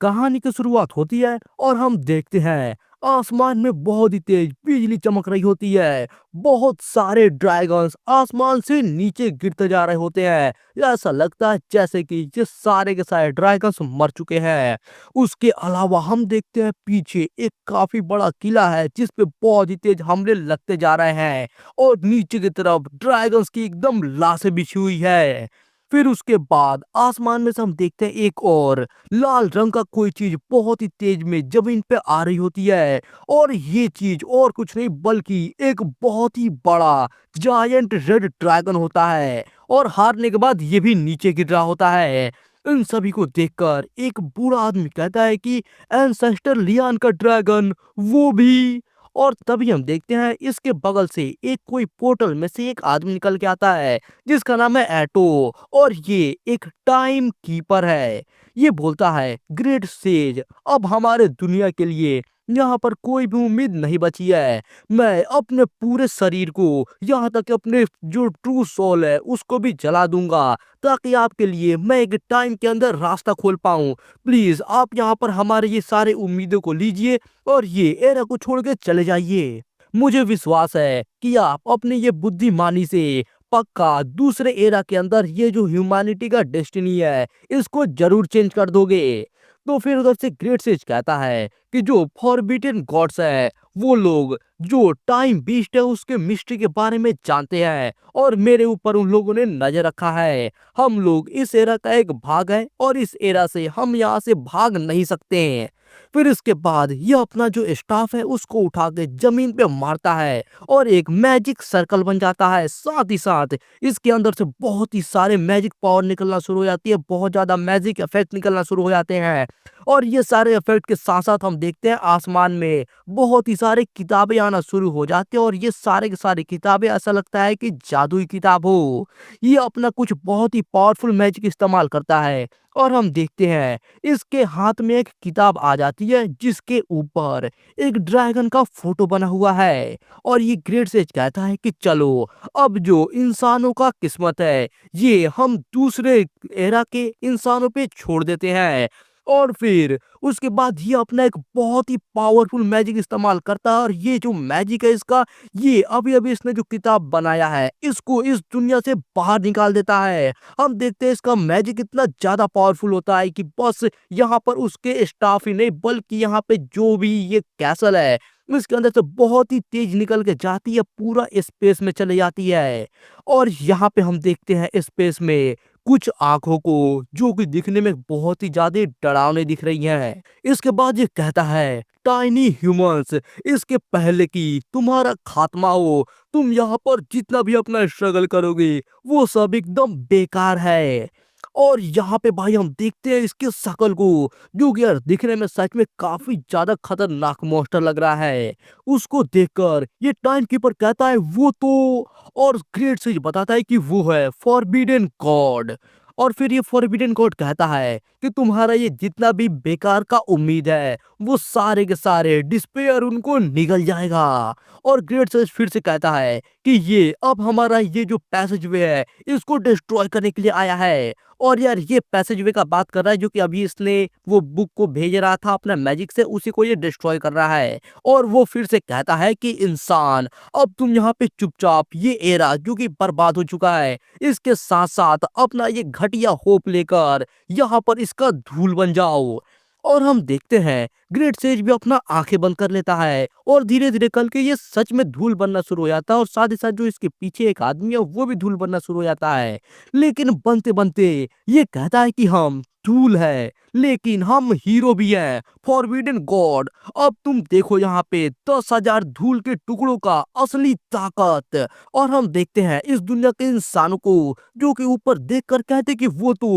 कहानी की शुरुआत होती है और हम देखते हैं आसमान में बहुत ही तेज बिजली चमक रही होती है। बहुत सारे ड्रैगन्स आसमान से नीचे गिरते जा रहे होते हैं। ऐसा लगता है जैसे कि ये सारे के सारे ड्रैगन्स मर चुके हैं। उसके अलावा हम देखते हैं पीछे एक काफी बड़ा किला है जिस पे बहुत ही तेज हमले लगते जा रहे हैं और नीचे की तरफ ड्रैगन्स की एकदम लाशें बिछी हुई है। फिर उसके बाद आसमान में से हम देखते हैं एक और लाल रंग का कोई चीज बहुत ही तेज में जमीन पे आ रही होती है और ये चीज और कुछ नहीं बल्कि एक बहुत ही बड़ा जायंट रेड ड्रैगन होता है और हारने के बाद ये भी नीचे गिर रहा होता है। इन सभी को देखकर एक बूढ़ा आदमी कहता है कि एंसेस्टर लियान का ड्रैगन वो भी। और तभी हम देखते हैं इसके बगल से एक कोई पोर्टल में से एक आदमी निकल के आता है जिसका नाम है एटो और ये एक टाइम कीपर है। ये बोलता है ग्रेट सेज, अब हमारे दुनिया के लिए यहाँ पर कोई भी उम्मीद नहीं बची है। मैं अपने पूरे शरीर को यहाँ तक कि अपने जो ट्रू सोल है उसको भी जला दूंगा ताकि आपके लिए मैं एक टाइम के अंदर रास्ता खोल पाऊं। प्लीज आप यहाँ पर हमारे ये सारे उम्मीदों को लीजिए और ये एरा को छोड़ के चले जाइए। मुझे विश्वास है कि आप अपने ये बुद्धिमानी से पक्का दूसरे एरा के अंदर ये जो ह्यूमैनिटी का डेस्टिनी है इसको जरूर चेंज कर दोगे। तो फिर उधर से ग्रेट सेज कहता है कि जो फॉरबिडन गॉड्स है वो लोग जो टाइम बीस्ट है उसके मिस्ट्री के बारे में जानते हैं और मेरे ऊपर उन लोगों ने नजर रखा है। हम लोग इस एरा का एक भाग है और इस एरा से हम यहाँ से भाग नहीं सकते हैं। फिर इसके बाद यह अपना जो स्टाफ है उसको उठा के जमीन पे मारता है और एक मैजिक सर्कल बन जाता है। साथ ही साथ इसके अंदर से बहुत ही सारे मैजिक पावर निकलना शुरू हो जाती है, बहुत ज्यादा मैजिक इफेक्ट निकलना शुरू हो जाते हैं और ये सारे इफेक्ट के साथ साथ हम देखते हैं आसमान में बहुत ही सारे किताबें आना शुरू हो जाती है और ये सारे के सारे किताबें ऐसा लगता है कि जादुई किताब हो। ये अपना कुछ बहुत ही पावरफुल मैजिक इस्तेमाल करता है और हम देखते हैं इसके हाथ में एक किताब आ जाती है जिसके ऊपर एक ड्रैगन का फोटो बना हुआ है और ये ग्रेट सेज कहता है कि चलो अब जो इंसानों का किस्मत है ये हम दूसरे एरा के इंसानों पे छोड़ देते हैं। और फिर उसके बाद ये अपना एक बहुत ही पावरफुल मैजिक इस्तेमाल करता है और ये जो मैजिक है इसका ये अभी अभी इसने जो किताब बनाया है इसको इस दुनिया से बाहर निकाल देता है। हम देखते हैं इसका मैजिक इतना ज्यादा पावरफुल होता है कि बस यहाँ पर उसके स्टाफ ही नहीं बल्कि यहाँ पे जो भी ये कैसल है इसके अंदर से बहुत ही तेज निकल के जाती है, पूरा स्पेस में चले जाती है। और यहाँ पे हम देखते हैं स्पेस में कुछ आंखों को जो कि दिखने में बहुत ही ज्यादा डरावने दिख रही हैं। इसके बाद ये कहता है टाइनी ह्यूमंस, इसके पहले कि तुम्हारा खात्मा हो तुम यहाँ पर जितना भी अपना स्ट्रगल करोगे वो सब एकदम बेकार है। और यहाँ पे भाई हम देखते हैं इसके शकल को जो कि यार दिखने में सच में काफी ज्यादा खतरनाक मॉन्स्टर लग रहा है। उसको देखकर ये टाइम कीपर कहता है वो तो, और ग्रेट सेज बताता है कि वो है फॉरबिडन गॉड। और फिर ये फॉरबिडन गॉड कहता है कि तुम्हारा ये जितना भी बेकार का उम्मीद है वो सारे के सारे डिस्पेयर उनको निगल जाएगा। और ग्रेट सेज फिर से कहता है कि ये अब हमारा ये जो पैसेज वे है इसको डिस्ट्रॉय करने के लिए आया है। और यार ये पैसेज वे का बात कर रहा है जो कि अभी इसने वो बुक को भेज रहा था अपना मैजिक से, उसी को ये डिस्ट्रॉय कर रहा है। और वो फिर से कहता है कि इंसान अब तुम यहाँ पे चुपचाप ये एरा जो कि बर्बाद हो चुका है इसके साथ साथ अपना ये घटिया होप लेकर यहाँ पर इसका धूल बन जाओ। और हम देखते हैं ग्रेट सेज भी अपना आंखें बंद कर लेता है और धीरे धीरे करके ये सच में धूल बनना शुरू हो जाता है और साथ ही साथ जो इसके पीछे एक आदमी है वो भी धूल बनना शुरू हो जाता है। लेकिन बनते बनते ये कहता है कि हम धूल है लेकिन हम हीरो भी हैं, फॉरबिडन गॉड अब तुम देखो यहाँ पे 10,000 धूल के टुकड़ों का असली ताकत। और हम देखते हैं इस दुनिया के इंसानों को जो कि ऊपर देख कर कहते कि वो तो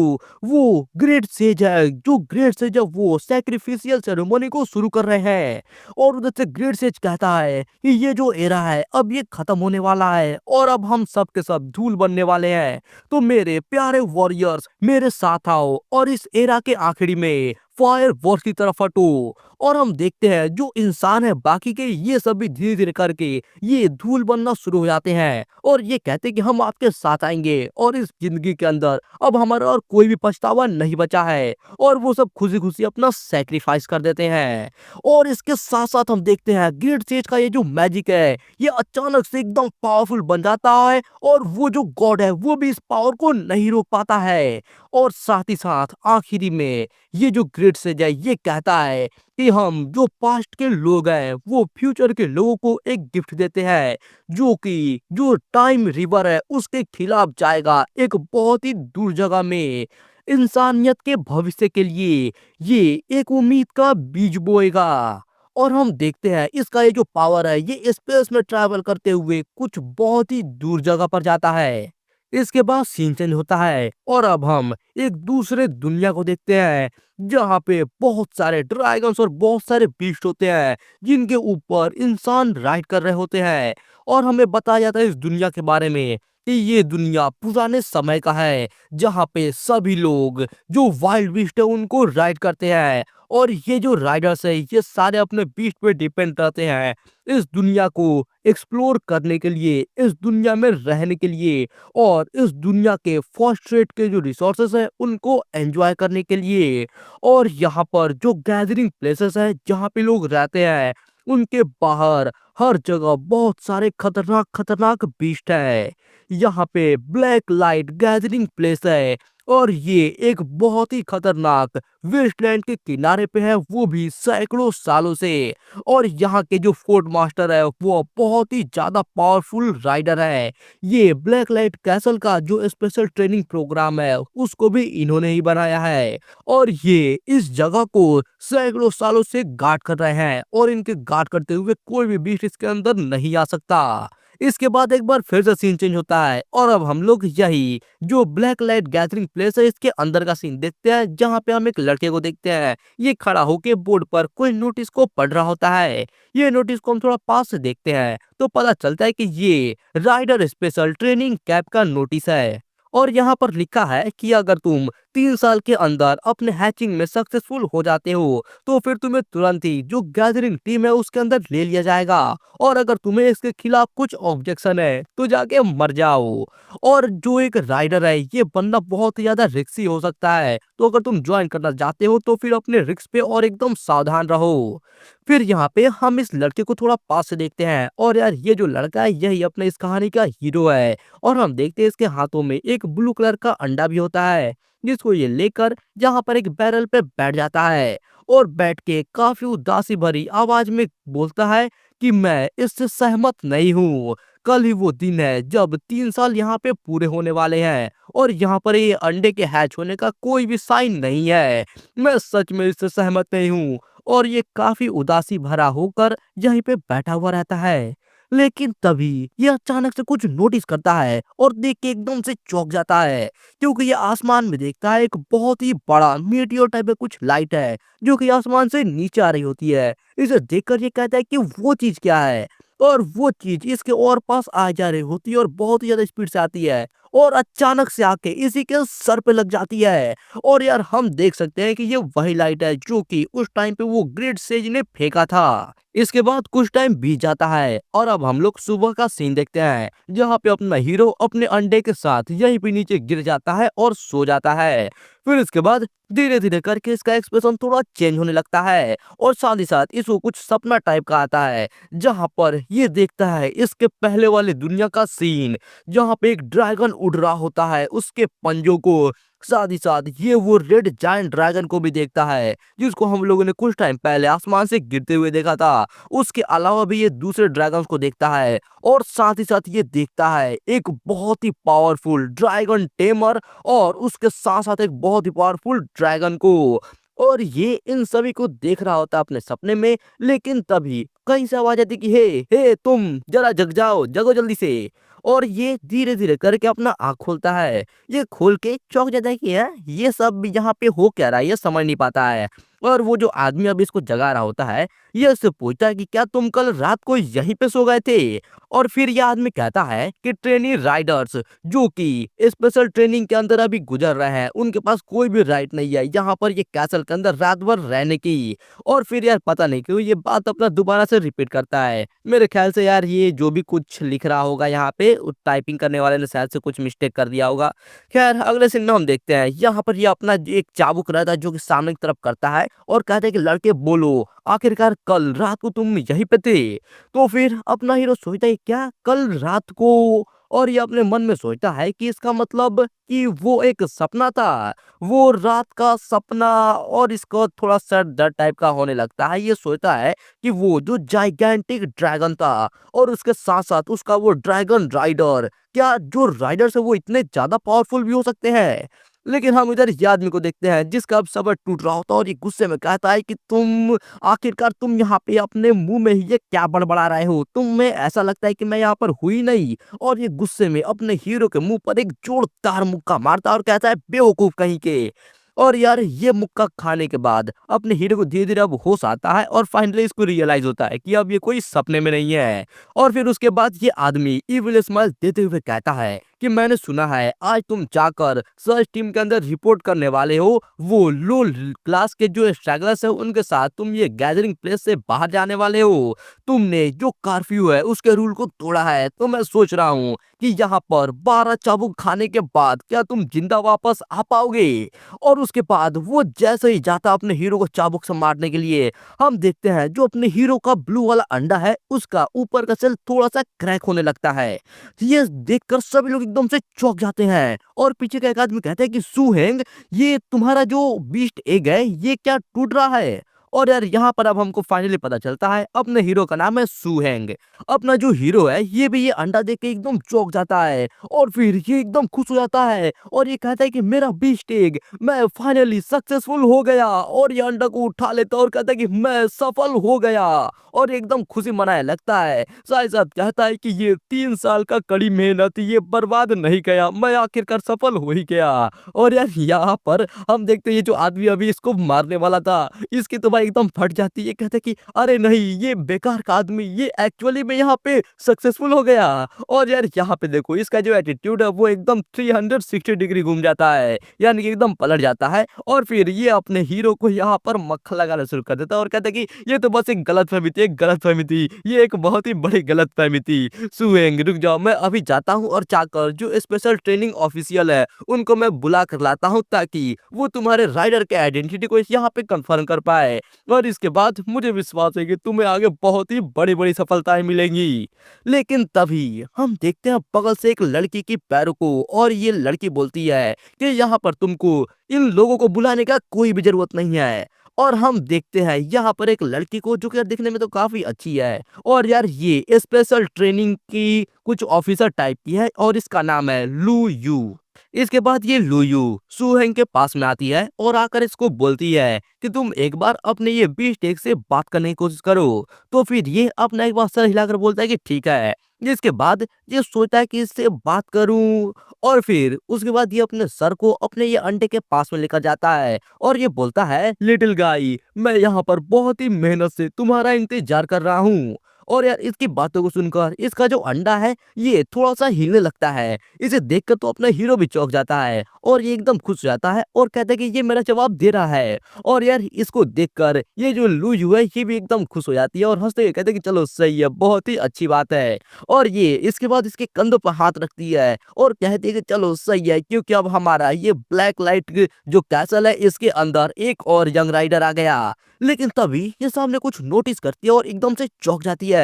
वो ग्रेट सेज है, जो ग्रेट सेज है वो सैक्रिफिशियल सेरेमनी को शुरू कर रहे हैं। और उधर से ग्रेट सेज कहता है कि ये जो एरा है अब ये खत्म होने वाला है और अब हम सब के सब धूल बनने वाले हैं। तो मेरे प्यारे वॉरियर्स मेरे साथ आओ और इस एरा के आखिरी में फायर वर्स की तरफ हटो। और हम देखते हैं जो इंसान है बाकी के ये सब भी धीरे धीरे करके ये धूल बनना शुरू हो जाते हैं और ये कहते हैं कि हम आपके साथ आएंगे और इस जिंदगी के अंदर अब हमारा और कोई भी पछतावा नहीं बचा है और वो सब खुशी खुशी अपना सेक्रीफाइस कर देते हैं। और इसके साथ साथ हम देखते हैं ग्रेट सेज का ये जो मैजिक है ये अचानक से एकदम पावरफुल बन जाता है और वो जो गॉड है वो भी इस पावर को नहीं रोक पाता है। और साथ ही साथ आखिरी में ये जो ग्रेट सेज है ये कहता है कि हम जो पास्ट के लोग हैं वो फ्यूचर के लोगों को एक गिफ्ट देते हैं जो कि जो टाइम रिवर है उसके खिलाफ जाएगा एक बहुत ही दूर जगह में इंसानियत के भविष्य के लिए ये एक उम्मीद का बीज बोएगा। और हम देखते हैं इसका ये जो पावर है ये स्पेस में ट्रैवल करते हुए कुछ बहुत ही दूर जगह पर जाता है। इसके बाद सीन चेंज होता है और अब हम एक दूसरे दुनिया को देखते हैं जहाँ पे बहुत सारे ड्रैगन्स और बहुत सारे बीस्ट होते हैं जिनके ऊपर इंसान राइड कर रहे होते हैं। और हमें बताया जाता है इस दुनिया के बारे में कि ये दुनिया पुराने समय का है जहाँ पे सभी लोग जो वाइल्ड बीस्ट है उनको राइड करते हैं और ये जो राइडर्स है ये सारे अपने बीस्ट पे डिपेंड रहते हैं इस दुनिया को एक्सप्लोर करने के लिए, इस दुनिया में रहने के लिए और इस दुनिया के फर्स्ट रेट के जो रिसोर्सेस है उनको एंजॉय करने के लिए। और यहाँ पर जो गैदरिंग प्लेसेस है जहाँ पे लोग रहते हैं उनके बाहर हर जगह बहुत सारे खतरनाक खतरनाक बीस्ट है। यहाँ पे ब्लैक लाइट गैदरिंग प्लेस है और ये एक बहुत ही खतरनाक वेस्टलैंड के किनारे पे है वो भी सैकड़ों सालों से। और यहाँ के जो फोर्ट मास्टर है वो बहुत ही ज्यादा पावरफुल राइडर है। ये ब्लैक लाइट कैसल का जो स्पेशल ट्रेनिंग प्रोग्राम है उसको भी इन्होंने ही बनाया है और ये इस जगह को सैकड़ों सालों से गार्ड कर रहे हैं और इनके गार्ड करते हुए कोई भी बीस्ट इसके अंदर नहीं आ सकता। इसके बाद एक बार फिर से सीन चेंज होता है और अब हम लोग यही जो ब्लैक लाइट गैदरिंग प्लेस है इसके अंदर का सीन देखते हैं जहाँ पे हम एक लड़के को देखते हैं ये खड़ा होके बोर्ड पर कोई नोटिस को पढ़ रहा होता है। ये नोटिस को हम थोड़ा पास से देखते हैं तो पता चलता है कि ये राइडर स्पेशल ट्रेनिंग कैंप का नोटिस है और यहाँ पर लिखा है कि अगर तुम 3 साल के अंदर अपने हैचिंग में सक्सेसफुल हो जाते हो तो फिर तुम्हें तुरंत ही जो गैदरिंग टीम है उसके अंदर ले लिया जाएगा और अगर तुम्हें इसके खिलाफ कुछ ऑब्जेक्शन है तो जाके मर जाओ। और जो एक राइडर है ये बनना बहुत ही ज्यादा रिस्की हो सकता है तो अगर तुम ज्वाइन करना चाहते हो तो फिर अपने रिस्क पे और एकदम सावधान रहो। फिर यहाँ पे हम इस लड़के को थोड़ा पास से देखते हैं और यार ये जो लड़का है यही अपने इस कहानी का हीरो है और हम देखते हैं इसके हाथों में एक ब्लू कलर का अंडा भी होता है जिसको ये लेकर जहाँ पर एक बैरल पे बैठ जाता है और बैठ के काफी उदासी भरी आवाज में बोलता है कि मैं इससे सहमत नहीं हूँ। कल ही वो दिन है जब 3 साल यहाँ पे पूरे होने वाले हैं और यहाँ पर ये अंडे के हैच होने का कोई भी साइन नहीं है। मैं सच में इससे सहमत नहीं हूँ। और ये काफी उदासी भरा होकर यहीं पे बैठा हुआ रहता है। लेकिन तभी ये अचानक से कुछ नोटिस करता है और देख के एकदम से चौंक जाता है क्योंकि ये आसमान में देखता है एक बहुत ही बड़ा मीटियोर टाइप में कुछ लाइट है जो कि आसमान से नीचे आ रही होती है। इसे देखकर ये कहता है कि वो चीज क्या है और वो चीज इसके और पास आ जा रही होती है और बहुत ही ज्यादा स्पीड से आती है और अचानक से आके इसी के सर पे लग जाती है। और यार हम देख सकते हैं कि ये वही लाइट है जो कि उस टाइम पे वो ग्रेट सेज ने फेंका था। इसके बाद कुछ टाइम बीत जाता है और अब हम लोग सुबह का सीन देखते हैं जहाँ पे अपना हीरो अपने अंडे के साथ यहीं पे नीचे गिर जाता है और सो जाता है। फिर इसके बाद धीरे धीरे करके इसका एक्सप्रेशन थोड़ा चेंज होने लगता है और साथ ही साथ इसको कुछ सपना टाइप का आता है जहाँ पर ये देखता है इसके पहले वाले दुनिया का सीन जहाँ पे एक ड्रैगन उड़ रहा होता है उसके पंजों को। साथ ही साथ ये वो रेड जायंट ड्रैगन को भी देखता है जिसको हम लोगों ने कुछ टाइम पहले आसमान से गिरते हुए देखा था। उसके अलावा भी ये दूसरे ड्रैगन्स को देखता है और साथ ही साथ ये देखता है एक बहुत ही पावरफुल ड्रैगन टेमर और उसके साथ साथ एक बहुत ही पावरफुल ड्रैगन को। और ये इन सभी को देख रहा होता है अपने सपने में। लेकिन तभी कहीं से आवाज आती कि हे तुम जरा जग जाओ, जगो जल्दी से। और ये धीरे धीरे करके अपना आँख खोलता है। ये खोल के चौंक जाता है कि यार ये सब यहाँ पे हो क्या रहा है ये समझ नहीं पाता है। और वो जो आदमी अभी इसको जगा रहा होता है, ये उससे पूछता है कि क्या तुम कल रात को यहीं पे सो गए थे? और फिर ये आदमी कहता है कि ट्रेनी राइडर्स जो कि स्पेशल ट्रेनिंग के अंदर अभी गुजर रहे हैं, उनके पास कोई भी राइट नहीं है यहाँ पर ये कैसल के अंदर रात भर रहने की। और फिर यार पता नहीं क्यों ये बात अपना दोबारा से रिपीट करता है। मेरे ख्याल से यार ये जो भी कुछ लिख रहा होगा यहाँ पे, टाइपिंग करने वाले ने शायद से कुछ मिस्टेक कर दिया होगा। खैर अगले सीन में हम देखते हैं, यहाँ पर ये अपना एक चाबुक रहता है जो कि सामने की तरफ करता है और कहते हैं कि लड़के बोलो, आखिरकार कल रात को तुम यहीं पे थे? तो फिर अपना हीरो सोचता है क्या कल रात को? और ये अपने मन में सोचता है कि इसका मतलब कि वो एक सपना था, वो रात का सपना। और इसको थोड़ा सर दर्द टाइप का होने लगता है। ये सोचता है कि वो जो जाइगेंटिक ड्रैगन था और उसके साथ साथ उसका वो ड्रैगन राइडर, क्या जो राइडर्स है वो इतने ज्यादा पावरफुल भी हो सकते हैं? लेकिन हम इधर इस आदमी को देखते हैं जिसका अब सबर टूट रहा होता है और ये गुस्से में कहता है कि तुम आखिरकार तुम यहाँ पे अपने मुंह में ही ये क्या बड़बड़ा रहे हो? तुम्हें ऐसा लगता है कि मैं यहाँ पर हुई नहीं? और ये गुस्से में अपने हीरो के मुंह पर एक जोरदार मुक्का मारता है और कहता है बेवकूफ कहीं के। और यार ये मुक्का खाने के बाद अपने हीरो को धीरे धीरे अब होश आता है और फाइनली इसको रियलाइज होता है कि अब ये कोई सपने में नहीं है। और फिर उसके बाद ये आदमी इविल स्माइल देते हुए कहता है कि मैंने सुना है आज तुम जाकर सर्च टीम के अंदर रिपोर्ट करने वाले हो, वो लो क्लास के जो स्ट्रगलर्स है उनके साथ तुम ये गैदरिंग प्लेस से बाहर जाने वाले हो। तुमने जो कर्फ्यू है उसके रूल को तोड़ा है। तो मैं सोच रहा हूँ कि यहाँ पर 12 चाबुक खाने के बाद क्या तुम जिंदा वापस आ पाओगे? और उसके बाद वो जैसे ही जाता अपने हीरो को चाबुक से मारने के लिए, हम देखते हैं जो अपने हीरो का ब्लू वाला अंडा है उसका ऊपर का सेल थोड़ा सा क्रैक होने लगता है। ये देखकर सभी लोग एकदम से चौंक जाते हैं और पीछे का एक आदमी कहता है कि सुहेंग, ये तुम्हारा जो बीस्ट एग है ये क्या टूट रहा है? और यार यहाँ पर अब हमको फाइनली पता चलता है अपने हीरो का नाम है सुहेंग। अपना जो हीरो है ये भी ये अंडा देख के एकदम चौंक जाता है और फिर ये एकदम खुश हो जाता है और ये कहता है कि मेरा बीस्ट एग, मैं फाइनली सक्सेसफुल हो गया। और ये अंडा को उठा लेता है और कहता है कि मैं सफल हो गया और एकदम खुशी मनाने लगता है। साथ साथ कहता है कि ये 3 साल का कड़ी मेहनत ये बर्बाद नहीं गया, मैं आखिरकार सफल हो ही गया। और यार यहाँ पर हम देखते हैं ये जो आदमी अभी इसको मारने वाला था, इसकी तो भाई एकदम फट जाती है। कहते हैं कि अरे नहीं, ये बेकार का आदमी, ये एक्चुअली में यहाँ पे सक्सेसफुल हो गया। और यार यहाँ पे देखो इसका जो एटीट्यूड है वो एकदम 360 डिग्री घूम जाता है, यानी कि एकदम पलट जाता है। और फिर ये अपने हीरो को यहाँ पर मक्खन लगाना शुरू कर देता है और कहता है कि ये तो बस एक गलतफहमी थी, एक गलतफहमी थी, ये एक बहुत ही बड़ी गलतफहमी थी। सुहेंग रुक जाओ, मैं अभी जाता हूँ और जाकर जो स्पेशल ट्रेनिंग ऑफिशियल है उनको मैं बुला कर लाता हूँ ताकि वो तुम्हारे राइडर के आइडेंटिटी को यहाँ पे कंफर्म कर पाए। और इसके बाद मुझे विश्वास है कि तुम्हें आगे बहुत ही बड़ी बड़ी सफलताएं मिलेंगी। लेकिन तभी हम देखते हैं बगल से एक लड़की की पैरों को और ये लड़की बोलती है कि यहाँ पर तुमको इन लोगों को बुलाने का कोई भी जरूरत नहीं है। और हम देखते हैं यहाँ पर एक लड़की को जो कि यार दिखने में तो काफी अच्छी है और यार ये स्पेशल ट्रेनिंग की कुछ ऑफिसर टाइप की है और इसका नाम है लू यू। इसके बाद ये लुयू सुहेंग के पास में आती है और आकर इसको बोलती है कि तुम एक बार अपने ये बीस टेक से बात करने की कोशिश करो। तो फिर ये अपना एक बार सर हिलाकर बोलता है कि ठीक है। जिसके बाद ये सोचता है कि इससे बात करूं और फिर उसके बाद ये अपने सर को अपने ये अंडे के पास में लेकर जाता है और ये बोलता है लिटिल गाई, मैं यहाँ पर बहुत ही मेहनत से तुम्हारा इंतजार कर रहा हूँ। और यार इसकी बातों को सुनकर इसका जो अंडा है ये थोड़ा सा हिलने लगता है। इसे देखकर तो अपना हीरो भी चौंक जाता है और ये एकदम खुश हो जाता है और कहता है कि ये मेरा जवाब दे रहा है। और यार इसको देखकर ये जो लूयू है ये भी एकदम खुश हो जाती है और हंसते हुए कहते हैं कि चलो सही है, बहुत ही अच्छी बात है। और ये इसके बाद इसके कंधों पर हाथ रखती है और कहती है कि चलो सही है, क्योंकि अब हमारा ये ब्लैक लाइट जो कैसल है इसके अंदर एक और यंग राइडर आ गया। लेकिन तभी ये सामने कुछ नोटिस करती है और एकदम से चौंक जाती है।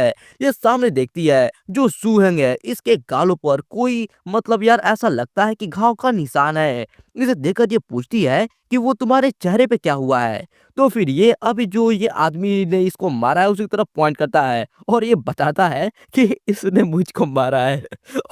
ये सामने देखती है जो सुहेंग है इसके गालों पर कोई मतलब यार ऐसा लगता है कि घाव का निशान है। इसे देखकर ये पूछती है कि वो तुम्हारे चेहरे पे क्या हुआ है? तो फिर ये अभी जो ये आदमी ने इसको मारा है उसी की तरफ पॉइंट करता है और ये बताता है कि इसने मुझको मारा है।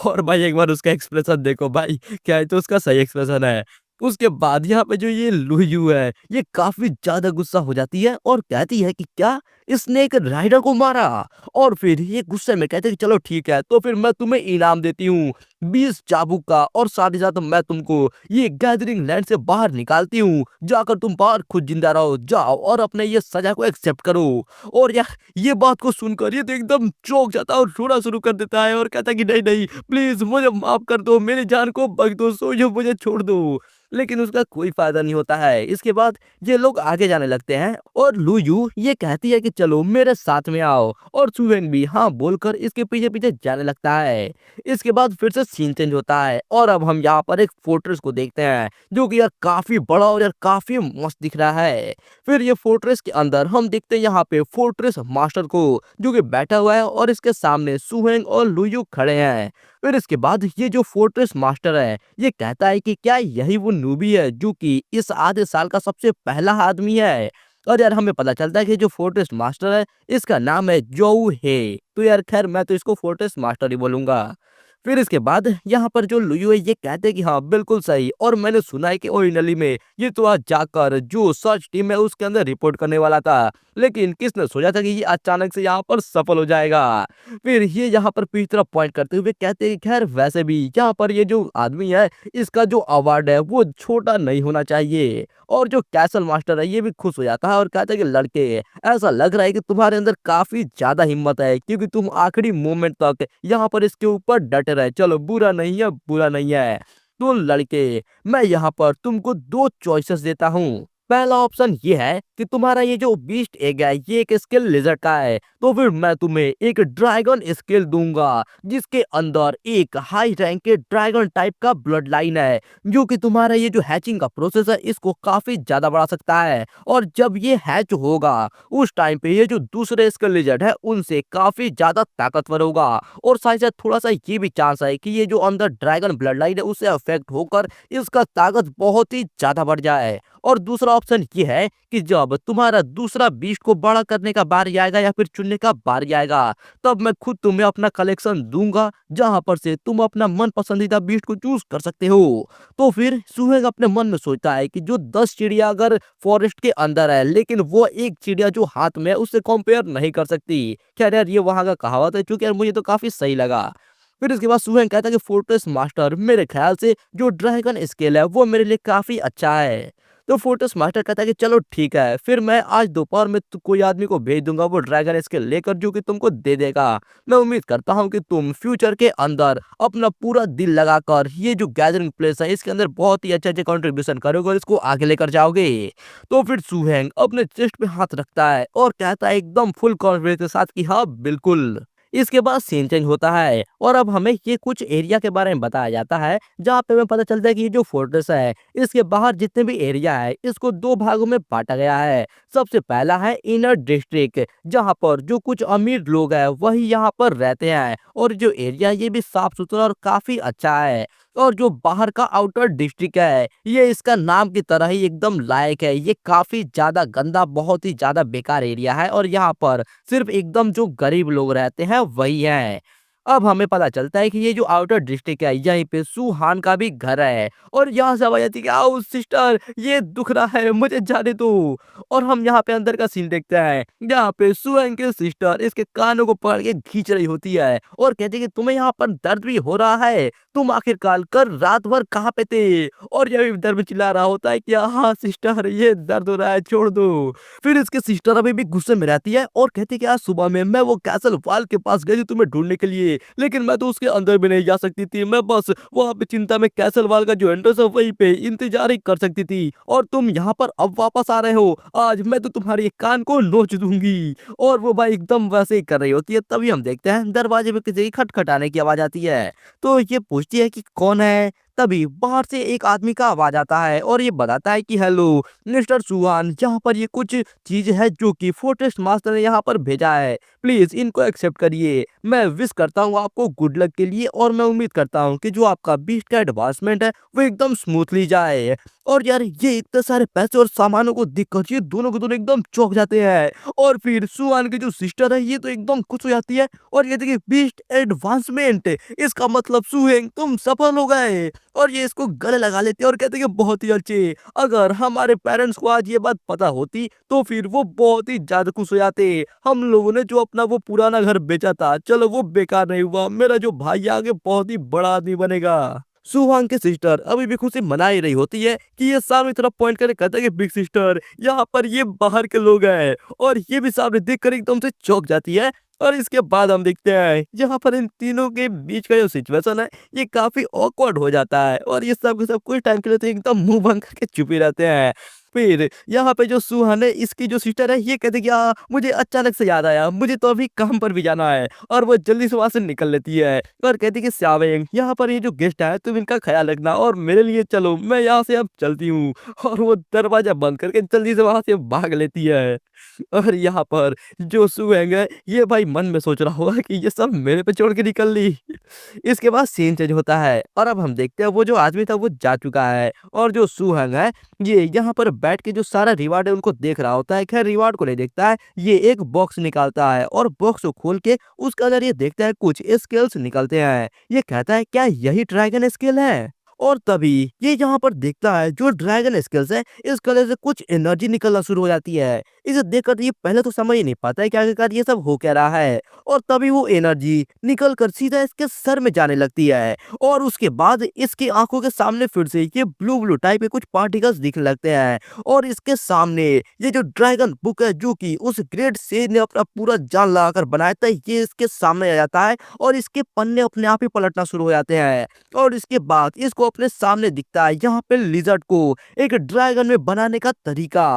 और भाई एक बार उसका एक्सप्रेशन देखो भाई, क्या है तो उसका सही एक्सप्रेशन है। उसके बाद यहाँ पे जो ये लुयू है, ये काफ़ी ज़्यादा गुस्सा हो जाती है और कहती है कि क्या? इसने एक राइडर को मारा? और फिर ये गुस्से में कहते हैं कि चलो ठीक है, तो फिर मैं तुम्हें इनाम देती हूँ 20 चाबुक का और साथ ही साथ मैं तुमको ये गैदरिंग लैंड से बाहर निकालती हूँ। जाकर तुम बाहर खुद जिंदा रहो, जाओ और अपने ये सज़ा को एक्सेप्ट करो। और यार ये बात को सुनकर ये तो एकदम चौंक जाता है और रोना शुरू कर देता है और कहता है कि नहीं, नहीं प्लीज़ मुझे माफ़ कर दो, मेरी जान को बख्श दो, सोइयो मुझे छोड़ दो। लेकिन उसका कोई फ़ायदा नहीं होता है। इसके बाद ये लोग आगे जाने लगते हैं और लुयू ये कहती है कि चलो मेरे साथ में आओ और सुहेन भी हाँ बोलकर इसके पीछे-पीछे जाने लगता है। इसके बाद फिर से सीन चेंज होता है और अब हम यहाँ पर एक फोर्ट्रेस को देखते हैं, जो कि यार काफ़ी बड़ा और यार काफ़ी मस्त दिख रहा है। फिर ये फोर्ट्रेस के अंदर हम देखते हैं यहाँ पे फोर्ट्रेस मास्टर को, जो कि बैठा हुआ है और इसके सामने सुहेंग और लुयू खड़े हैं। फिर इसके बाद ये जो फोर्ट्रेस मास्टर है, ये कहता है कि क्या यही वो नूबी है जो कि इस आधे साल का सबसे पहला आदमी है? और यार हमें पता चलता है कि जो फोर्ट्रेस मास्टर है, इसका नाम है जोऊ हे। तो यार खैर मैं तो इसको फोर्ट्रेस मास्टर ही बोलूँगा। फिर इसके बाद यहाँ पर जो लुयू है ये कहते हैं कि हाँ बिल्कुल सही, और मैंने सुना है कि ओरिजिनली में ये तो आज जाकर जो सर्च टीम है उसके अंदर रिपोर्ट करने वाला था, लेकिन किसने सोचा था कि ये अचानक से यहाँ पर सफल हो जाएगा। फिर ये यहाँ पर पीछे तरफ पॉइंट करते हुए कहते हैं कि खैर वैसे भी यहाँ पर ये जो आदमी है, इसका जो अवार्ड है वो छोटा नहीं होना चाहिए। और जो कैसल मास्टर है ये भी खुश हो जाता है और कहता है कि लड़के, ऐसा लग रहा है कि तुम्हारे अंदर काफी ज्यादा हिम्मत है, क्योंकि तुम आखिरी मोमेंट तक यहाँ पर इसके ऊपर डटे रहे। चलो बुरा नहीं है, बुरा नहीं है। तो लड़के, मैं यहाँ पर तुमको दो चॉइसेस देता हूँ। पहला ऑप्शन ये है कि तुम्हारा ये जो बीस्ट एग है ये एक स्किल लिजर्ड का है, तो फिर मैं तुम्हें एक ड्रैगन स्किल दूंगा जिसके अंदर एक हाई रैंक के ड्रैगन टाइप का ब्लड लाइन है, जो कि तुम्हारा ये जो हैचिंग का प्रोसेस है इसको काफी ज्यादा बढ़ा सकता है। और जब ये हैच होगा उस टाइम पे ये जो दूसरे स्किल लिजर्ड है उनसे काफी ज्यादा ताकतवर होगा, और साथ ही साथ थोड़ा सा ये भी चांस है कि ये जो अंदर ड्रैगन ब्लड लाइन है उससे अफेक्ट होकर इसका ताकत बहुत ही ज्यादा बढ़ जाए। और दूसरा ऑप्शन ये है कि जब तुम्हारा दूसरा बीस्ट को बड़ा करने का बारी आएगा या फिर चुनने का बारी आएगा, तब मैं खुद तुम्हें अपना कलेक्शन दूंगा, जहां पर से तुम अपना मन पसंदीदा बीस्ट को चूज कर सकते हो। तो फिर सुहेग अपने मन में सोचता है कि जो 10 चिड़िया अगर फॉरेस्ट के अंदर है, लेकिन वो एक चिड़िया जो हाथ में है उससे कंपेयर नहीं कर सकती। खैर यार ये वहां का कहावत है, क्योंकि यार मुझे तो काफी सही लगा। फिर इसके बाद सुहेंग कहता है कि फोर्ट्रेस मास्टर, मेरे ख्याल से जो ड्रैगन स्केल है वो मेरे लिए काफी अच्छा है। तो फोर्ट्रेस मास्टर कहता है कि चलो ठीक है, फिर मैं आज दोपहर में कोई आदमी को भेज दूंगा वो ड्रैगन स्केल लेकर, जो कि तुमको दे देगा। मैं उम्मीद करता हूँ कि तुम फ्यूचर के अंदर अपना पूरा दिल लगाकर ये जो गैदरिंग प्लेस है इसके अंदर बहुत ही अच्छे अच्छे कंट्रीब्यूशन करोगे और इसको आगे लेकर जाओगे। तो फिर सुहेंग अपने चेस्ट पे हाथ रखता है और कहता है एकदम फुल कॉन्फिडेंस के साथ कि हाँ बिल्कुल। इसके बाद सीन चेंज होता है और अब हमें ये कुछ एरिया के बारे में बताया जाता है, जहाँ पे हमें पता चलता है कि ये जो फोर्ट्रेस है इसके बाहर जितने भी एरिया है इसको दो भागों में बांटा गया है। सबसे पहला है इनर डिस्ट्रिक्ट, जहाँ पर जो कुछ अमीर लोग हैं वही यहाँ पर रहते हैं, और जो एरिया ये भी साफ सुथरा और काफी अच्छा है। और जो बाहर का आउटर डिस्ट्रिक्ट है ये इसका नाम की तरह ही एकदम लायक है, ये काफी ज्यादा गंदा, बहुत ही ज्यादा बेकार एरिया है, और यहाँ पर सिर्फ एकदम जो गरीब लोग रहते हैं वही हैं। अब हमें पता चलता है कि ये जो आउटर डिस्ट्रिक्ट है यहीं पे सुहान का भी घर है, और यहाँ से आवाज आती है कि आओ सिस्टर, ये दुख रहा है, मुझे जाने दो। और हम यहाँ पे अंदर का सीन देखते हैं जहाँ पे सुहान की सिस्टर इसके कानों को पकड़ के खींच रही होती है और कहती है कि तुम्हें यहाँ पर दर्द भी हो रहा है, तुम आखिरकार कर रात भर कहाँ पे थे? और ये भी दर्द चिल्ला रहा होता है कि हाँ सिस्टर ये दर्द हो रहा है, छोड़ दो। फिर इसके सिस्टर अभी भी गुस्से में रहती है और कहती है कि आज सुबह में मैं वो कैसल वाल के पास गई थी तुम्हें ढूंढने के लिए, लेकिन मैं तो उसके अंदर भी नहीं जा सकती थी, मैं बस वहां पे चिंता में कैसल वाल का जो एंट्रेंस है वहीं पे इंतजार ही कर सकती थी, और तुम यहाँ पर अब वापस आ रहे हो, आज मैं तो तुम्हारे एक कान को नोच दूंगी। और वो भाई एकदम वैसे ही कर रही होती है, तभी हम देखते हैं दरवाजे पे किसी की खटखटाने की आवाज आती है। तो ये पूछती है कि कौन है, तभी बाहर से एक आदमी का आवाज आता है और ये बताता है कि हेलो मिस्टर सुहान, यहाँ पर ये कुछ चीज है जो कि फोर्ट्रेस मास्टर ने यहाँ पर भेजा है, प्लीज इनको एक्सेप्ट करिए। मैं विश करता हूँ आपको गुड लक के लिए, और मैं उम्मीद करता हूँ कि जो आपका बीस्ट का एडवांसमेंट है वो एकदम स्मूथली जाए। और यार ये इतने सारे पैसे और सामानों को देखकर ये दोनों के दोनों एकदम चौंक जाते हैं, और फिर सुहान की जो सिस्टर है ये तो एकदम खुश हो जाती है और ये देखिए बीस्ट एडवांसमेंट, इसका मतलब सुहेंग तुम सफल हो गए। और ये इसको गले लगा लेते हैं और कहते हैं कि बहुत ही अच्छे। अगर हमारे पेरेंट्स को आज ये बात पता होती तो फिर वो बहुत ही ज़्यादा खुश हो जाते। हम लोगों ने जो अपना वो पुराना घर बेचा था, चलो वो बेकार नहीं हुआ। मेरा जो भाई आगे बहुत ही बड़ा आदमी बनेगा। सुहांग की सिस्टर अभी भी खुशी मना ही रही होती है कि ये सामने तरफ पॉइंट करके कहता है कि बिग सिस्टर यहाँ पर ये बाहर के लोग हैं, और ये भी सामने देखकर एकदम से चौंक जाती है। और इसके बाद हम देखते हैं यहाँ पर इन तीनों के बीच का जो सिचुएशन है ये काफी ऑकवर्ड हो जाता है, और ये सब के सब कुछ टाइम के लिए तो एकदम मुंह बंद करके चुप ही रहते हैं। फिर यहाँ पे जो सुहान है, इसकी जो सिस्टर है, ये कहती कि मुझे अचानक से याद आया, मुझे तो अभी काम पर भी जाना है, और वो जल्दी से वहां से निकल लेती है और कहती कि श्यावेंग, यहाँ पर ये जो गेस्ट है तुम इनका ख्याल रखना और मेरे लिए चलो, मैं यहाँ से अब चलती हूँ। और वो दरवाजा बंद करके जल्दी से वहां से भाग लेती है। और यहाँ पर जो सुहेंग है, ये भाई मन में सोच रहा होगा कि ये सब मेरे पे छोड़ के निकल ली। इसके बाद सीन चेंज होता है और अब हम देखते हैं वो जो आदमी था वो जा चुका है, और जो सुहेंग है ये यहाँ पर बैठ के जो सारा रिवार्ड है उनको देख रहा होता है। खैर रिवार्ड को नहीं देखता है, ये एक बॉक्स निकालता है और बॉक्स को खोल के उसके अंदर ये देखता है कुछ स्किल्स निकलते हैं। ये कहता है क्या यही ड्रैगन स्किल है? और तभी ये यहाँ पर देखता है जो ड्रैगन स्किल्स है, इस कलर से कुछ एनर्जी निकलना शुरू हो जाती है। इसे देखकर ये पहले तो समझ ही नहीं पाता है कि आखिरकार ये सब हो क्या रहा है, और तभी वो एनर्जी निकल कर सीधा इसके सर में जाने लगती है, और उसके बाद इसकी आंखों के सामने फिर से ये ब्लू ब्लू टाइप के कुछ पार्टिकल्स दिखने लगते हैं, और इसके सामने ये जो ड्रैगन बुक है जो कि उस ग्रेट सेज ने अपना पूरा जान लगाकर बनाया था, ये इसके सामने आ जाता है और इसके पन्ने अपने आप ही पलटना शुरू हो जाते हैं। और इसके बाद इसको अपने सामने दिखता है यहाँ पे लिजर्ड को एक ड्रैगन में बनाने का तरीका।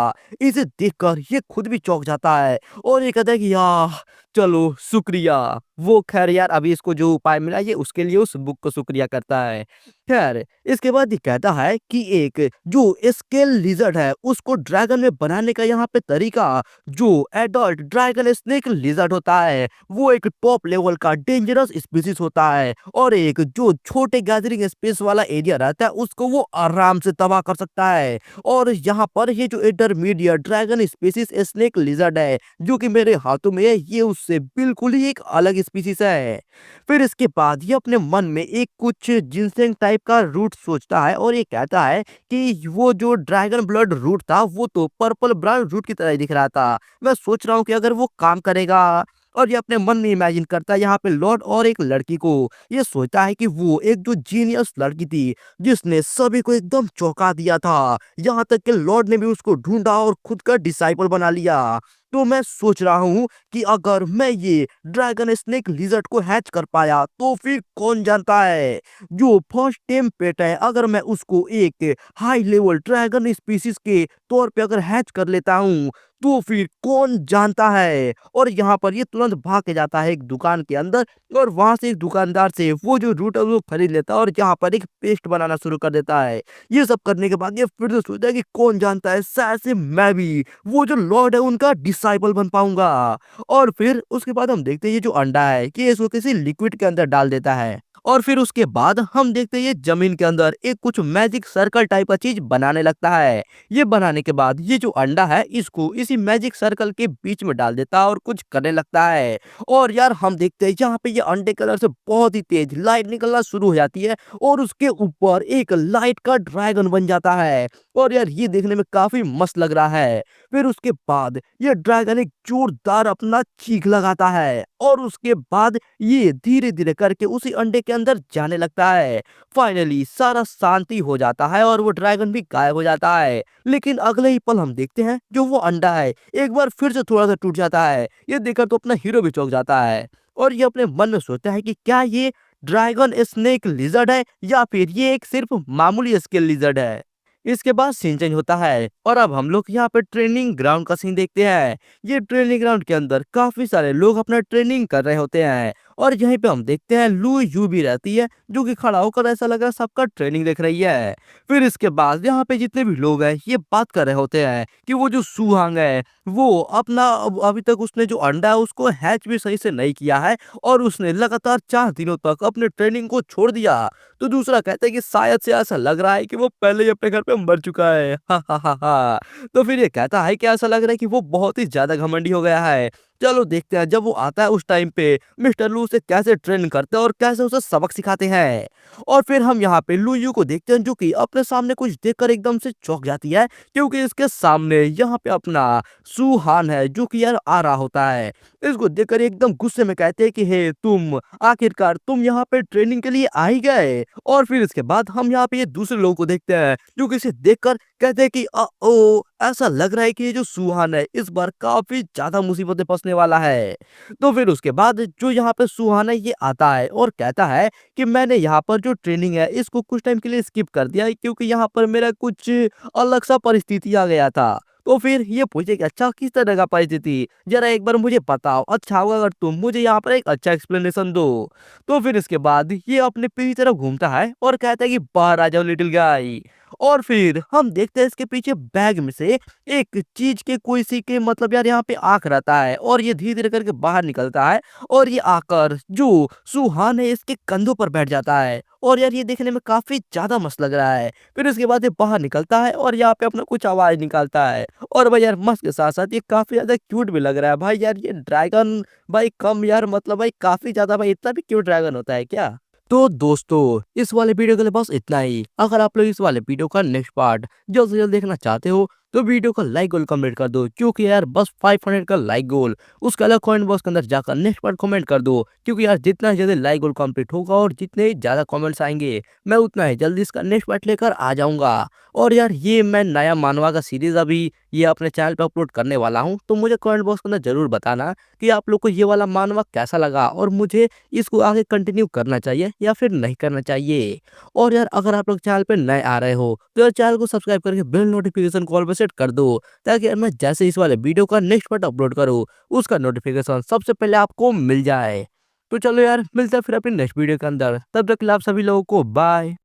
इसे देखकर ये खुद भी चौंक जाता है और ये कहता है कि यार चलो शुक्रिया। वो खैर यार अभी इसको जो उपाय मिला ये उसके लिए उस बुक को शुक्रिया करता है। खैर इसके बाद ये कहता है कि एक जो स्केल लिजर्ड है उसको ड्रैगन में बनाने का यहाँ पे तरीका, जो एडल्ट ड्रैगन स्नेक लिजर्ड होता है वो एक टॉप लेवल का डेंजरस स्पीसीज होता है, और एक जो छोटे गैदरिंग स्पेस वाला एरिया रहता है उसको वो आराम से तबाह कर सकता है। और यहाँ पर ये जो intermediate dragon species snake lizard है जो कि मेरे हाथों में है, ये उससे बिल्कुल ही एक अलग स्पीसीज है। फिर इसके बाद ये अपने मन में एक कुछ जिनसेंग टाइप का रूट सोचता है, और ये कहता है कि वो जो ड्रैगन ब्लड रूट था वो तो पर्पल ब्राउन रूट की तरह ही दिख रहा था। मैं सोच रहा हूँ कि अगर वो काम करेगा। और ये अपने मन में इमेजिन करता है यहाँ पे लॉर्ड और एक लड़की को। ये सोचता है कि वो एक जो जीनियस लड़की थी जिसने सभी को एकदम चौंका दिया था, यहाँ तक कि लॉर्ड ने भी उसको ढूंढा और खुद का डिसाइपल बना लिया। तो मैं सोच रहा हूँ कि अगर मैं ये ड्रैगन स्नेक लिजर्ड को हैच कर पाया तो फिर कौन जानता है, जो फर्स्ट टाइम पेट है अगर मैं उसको एक हाई लेवल ड्रैगन स्पीसीज के तौर पे अगर हैच कर लेता हूँ तो फिर कौन जानता है। और यहाँ पर ये तुरंत भाग के जाता है एक दुकान के अंदर, और वहां से एक दुकानदार से वो जो रूट है वो खरीद लेता है और यहाँ पर एक पेस्ट बनाना शुरू कर देता है। ये सब करने के बाद ये फिर से सोचता है कि कौन जानता है शायद से मैं भी वो जो लॉर्ड है उनका डिसाइपल बन पाऊंगा। और फिर उसके बाद हम देखते हैं ये जो अंडा है कि इसको किसी लिक्विड के अंदर डाल देता है, और फिर उसके बाद हम देखते हैं ये जमीन के अंदर एक कुछ मैजिक सर्कल टाइप का चीज बनाने लगता है। ये बनाने के बाद ये जो अंडा है इसको इसी मैजिक सर्कल के बीच में डाल देता है और कुछ करने लगता है। और यार हम देखते हैं यहाँ पे ये अंडे कलर से बहुत ही तेज लाइट निकलना शुरू हो जाती है, और उसके ऊपर एक लाइट का ड्रैगन बन जाता है। और यार ये देखने में काफी मस्त लग रहा है। फिर उसके बाद ये ड्रैगन एक जोरदार अपना चीख लगाता है, और उसके बाद ये धीरे धीरे करके उसी अंडे के अंदर जाने लगता है। फाइनली सारा शांति हो जाता है और वो ड्रैगन भी गायब हो जाता है। लेकिन अगले ही पल हम देखते हैं जो वो अंडा है एक बार फिर से थोड़ा सा टूट जाता है। ये देखकर तो अपना हीरो भी चौंक जाता है, और ये अपने मन में सोचता है कि क्या ये ड्रैगन स्नेक लिजर्ड है या फिर ये एक सिर्फ मामूली स्केल लिजर्ड है। इसके बाद सीन चेंज होता है और अब हम लोग यहाँ पे ट्रेनिंग ग्राउंड का सीन देखते हैं। ये ट्रेनिंग ग्राउंड के अंदर काफी सारे लोग अपना ट्रेनिंग कर रहे होते हैं, और यहीं पे हम देखते हैं लू यू भी रहती है जो कि खड़ा होकर ऐसा लग रहा है सबका ट्रेनिंग देख रही है। फिर इसके बाद यहाँ पे जितने भी लोग हैं ये बात कर रहे होते हैं कि वो जो सुहांग है वो अपना अभी तक उसने जो अंडा है उसको हैच भी सही से नहीं किया है, और उसने लगातार 4 दिनों तक अपने ट्रेनिंग को छोड़ दिया। तो दूसरा कहता है कि शायद से ऐसा लग रहा है कि वो पहले ही अपने घर पे मर चुका है। हा हा हा हा। तो फिर ये कहता है कि ऐसा लग रहा है कि वो बहुत ही ज्यादा घमंडी हो गया है। चलो देखते हैं जब वो आता है उस टाइम पे मिस्टर लू उसे कैसे ट्रेन करते हैं और कैसे उसे सबक सिखाते हैं। और फिर हम यहाँ पे लुयू को देखते हैं जो कि अपने सामने कुछ देखकर एकदम से चौंक जाती है, क्योंकि इसके सामने यहाँ पे अपना सुहान है जो कि यार आ रहा होता है। इसको देखकर ये एकदम गुस्से में कहते हैं कि हे तुम, आखिरकार तुम यहाँ पे ट्रेनिंग के लिए आ ही गए। और फिर इसके बाद हम यहाँ पे ये दूसरे लोगों को देखते हैं जो कि इसे देखकर कहते हैं कि ओ ऐसा लग रहा है कि ये जो सुहान है इस बार काफी ज्यादा मुसीबतें फंसने वाला है। तो फिर उसके बाद जो यहाँ पे सुहान है ये आता है और कहता है कि मैंने यहाँ पर जो ट्रेनिंग है इसको कुछ टाइम के लिए स्किप कर दिया है, क्योंकि यहाँ पर मेरा कुछ अलग सा परिस्थिति आ गया था। तो फिर ये पूछे कि अच्छा किस तरह का परिस्थिति, जरा एक बार मुझे बताओ, अच्छा होगा अगर तुम मुझे यहाँ पर एक अच्छा एक्सप्लेनेशन दो। तो फिर इसके बाद ये अपने पीछे तरफ घूमता है और कहता है कि बाहर आ जाओ लिटिल गाय। और फिर हम देखते हैं इसके पीछे बैग में से एक चीज के कोई सी के मतलब यार यहाँ पे आंख रहता है और ये धीरे धीरे करके बाहर निकलता है और ये आकर जो सुहान है इसके कंधों पर बैठ जाता है। और यार ये देखने में काफी ज्यादा मस्त लग रहा है। फिर इसके बाद ये बाहर निकलता है और यहाँ पे अपना कुछ आवाज निकालता है। और भाई यार मस्त के साथ साथ ये काफी ज्यादा क्यूट भी लग रहा है भाई। यार ये ड्रैगन भाई कम यार मतलब भाई काफी ज्यादा भाई इतना भी क्यूट ड्रैगन होता है क्या। तो दोस्तों इस वाले वीडियो के लिए बस इतना ही। अगर आप लोग इस वाले वीडियो का नेक्स्ट पार्ट जल्द से जल्द देखना चाहते हो तो वीडियो को लाइक गोल कमेंट कर दो, क्योंकि यार बस 500 का लाइक गोल, उसके अलग कमेंट बॉक्स के अंदर जाकर नेक्स्ट पार्ट कमेंट कर दो, क्योंकि यार जितना जल्दी लाइक गोल कंप्लीट होगा और जितने ही ज्यादा कमेंट्स आएंगे मैं उतना ही जल्दी इसका नेक्स्ट पार्ट लेकर आ जाऊंगा। और यार ये मैं नया मानवा का सीरीज अभी ये अपने चैनल पे अपलोड करने वाला हूँ, तो मुझे कमेंट बॉक्स के अंदर जरूर बताना कि आप लोग को ये वाला मानवा कैसा लगा और मुझे इसको आगे कंटिन्यू करना चाहिए या फिर नहीं करना चाहिए। और यार अगर आप लोग चैनल पे नए आ रहे हो तो यार चैनल को सब्सक्राइब करके बेल नोटिफिकेशन कॉल पे सेट कर दो, ताकि यार मैं जैसे इस वाले वीडियो का नेक्स्ट पार्ट अपलोड करूँ उसका नोटिफिकेशन सबसे पहले आपको मिल जाए। तो चलो यार मिलते हैं फिर अपनी नेक्स्ट वीडियो के अंदर, तब तक के लिए आप सभी लोगों को बाय।